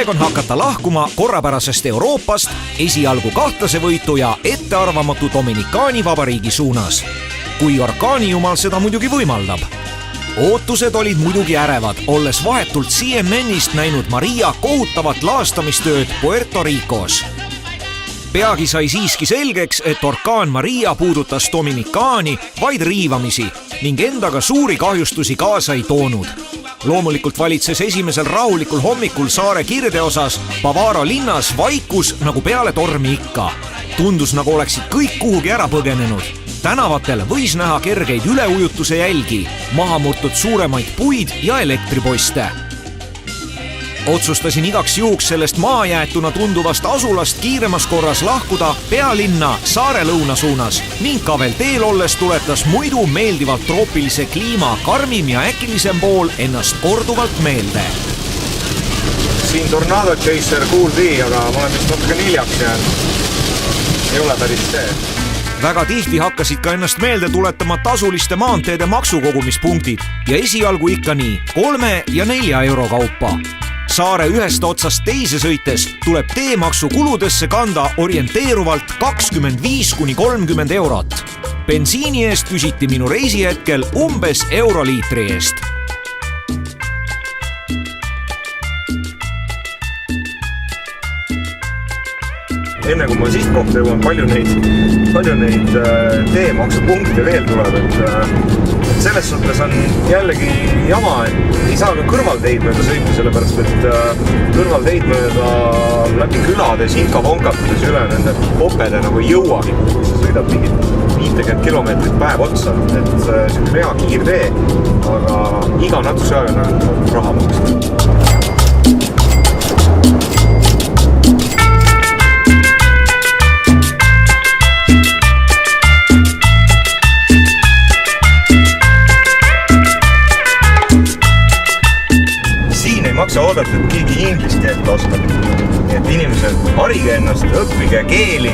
aeg on hakata lahkuma korrapärasest Euroopast esialgu kahtlase võitu ja ettearvamatu Dominikaani vabariigi suunas. Kui orkaanijumal seda muidugi võimaldab. Ootused olid muidugi ärevad, olles vahetult CNN-ist näinud Maria kohutavat laastamistööd Puerto Ricos. Peagi sai siiski selgeks, et orkaan Maria puudutas Dominikaani vaid riivamisi ning endaga suuri kahjustusi kaasa ei toonud. Loomulikult valitses esimesel rahulikul hommikul saare kirdeosas Bavaro linnas vaikus nagu peale tormi ikka. Tundus nagu oleksid kõik kuhugi ära põgenenud. Tänavatel võis näha kergeid üleujutuse jälgi, maha murtud suuremaid puid ja elektripoiste. Otsustasin igaks juhuks sellest maajäetuna tunduvast asulast kiiremas korras lahkuda pealinna saare lõuna suunas ning ka veel teel olles tuletas muidu meeldivalt troopilise kliima karmim ja äkilisem pool ennast korduvalt meelde. Siin Tornado Chaser kuuldi, aga ma olen vist natuke hiljaks jäänud. Ei ole päris see. Väga tihti hakkasid ka ennast meelde tuletama tasuliste maanteede maksukogumispunktid ja esialgu ikka nii 3 ja 4 euro kaupa. Saare ühest otsast teise sõites tuleb teemaksu kuludesse kanda orienteeruvalt 25–30 eurot. Bensiini eest küsiti minu reisi hetkel umbes euroliitri eest. Enne kui ma sihtkohta jõuan, palju neid teemaksupunkte veel tuleb, et selles suhtes on jällegi jama, et ei saa ka kõrvalteid mööda sõita, sellepärast et kõrvalteid mööda läbi külade sinka-vonkatades üle nende popede nagu ei jõuagi, kui sa sõidad mingit 50 kilomeetrit päev otsa, et selline hea kiirtee, aga iga natukese aega on raha maksta. Maksa oodata, et keegi inglist keelt oskab. Nii et inimesed, harige ennast, õppige keeli.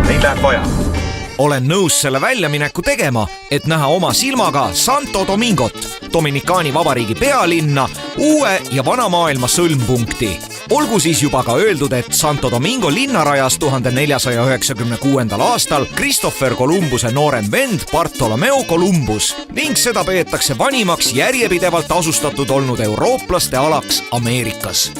Neil läheb vaja. Olen nõus selle väljamineku tegema, et näha oma silmaga Santo Domingot, Dominikaani vabariigi pealinna, uue ja vana maailma sõlmpunkti. Olgu siis juba ka öeldud, et Santo Domingo linna rajas 1496. aastal Christopher Columbuse noorem vend Bartolomeo Columbus ning seda peetakse vanimaks järjepidevalt asustatud olnud eurooplaste alaks Ameerikas.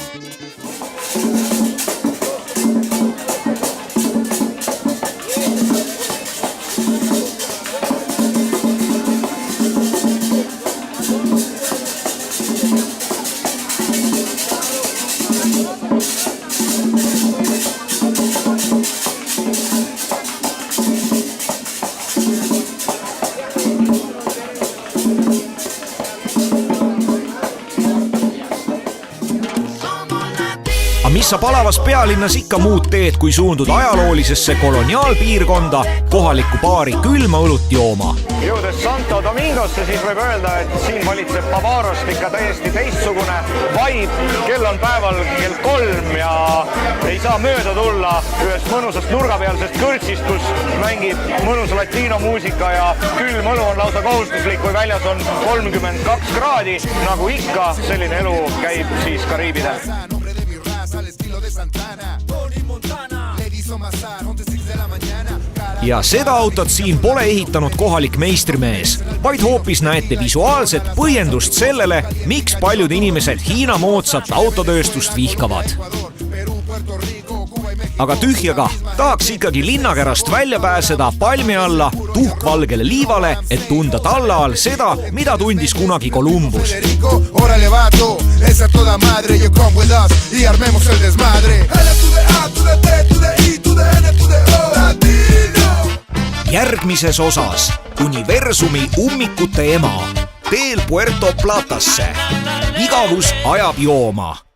Mis sa palavas pealinnas ikka muud teed, kui suundud ajaloolisesse koloniaalpiirkonda kohalikku baari külma õlut jooma. Jõudes Santo Domingosse, siis võib öelda, et siin valitseb Bavarost ikka täiesti teistsugune vibe. Kell on päeval kell 3 ja ei saa mööda tulla ühest mõnusast nurgapealsest kõrtsist, kus mängib mõnus latino muusika ja külm õlu on lausa kohustuslik, kui väljas on 32 kraadi. Nagu ikka, selline elu käib siis Kariibidel. Ja seda autot siin pole ehitanud kohalik meistrimees, vaid hoopis näete visuaalset põhjendust sellele, miks paljud inimesed Hiina moodsat autotööstust vihkavad. Aga tühjaga, tahaks ikkagi linnakerast välja pääseda palmi alla tuhkvalgele liivale, et tunda talla all seda, mida tundis kunagi Columbus. Järgmises osas universumi ummikute ema teel Puerto Platasse. Igavus ajab jooma.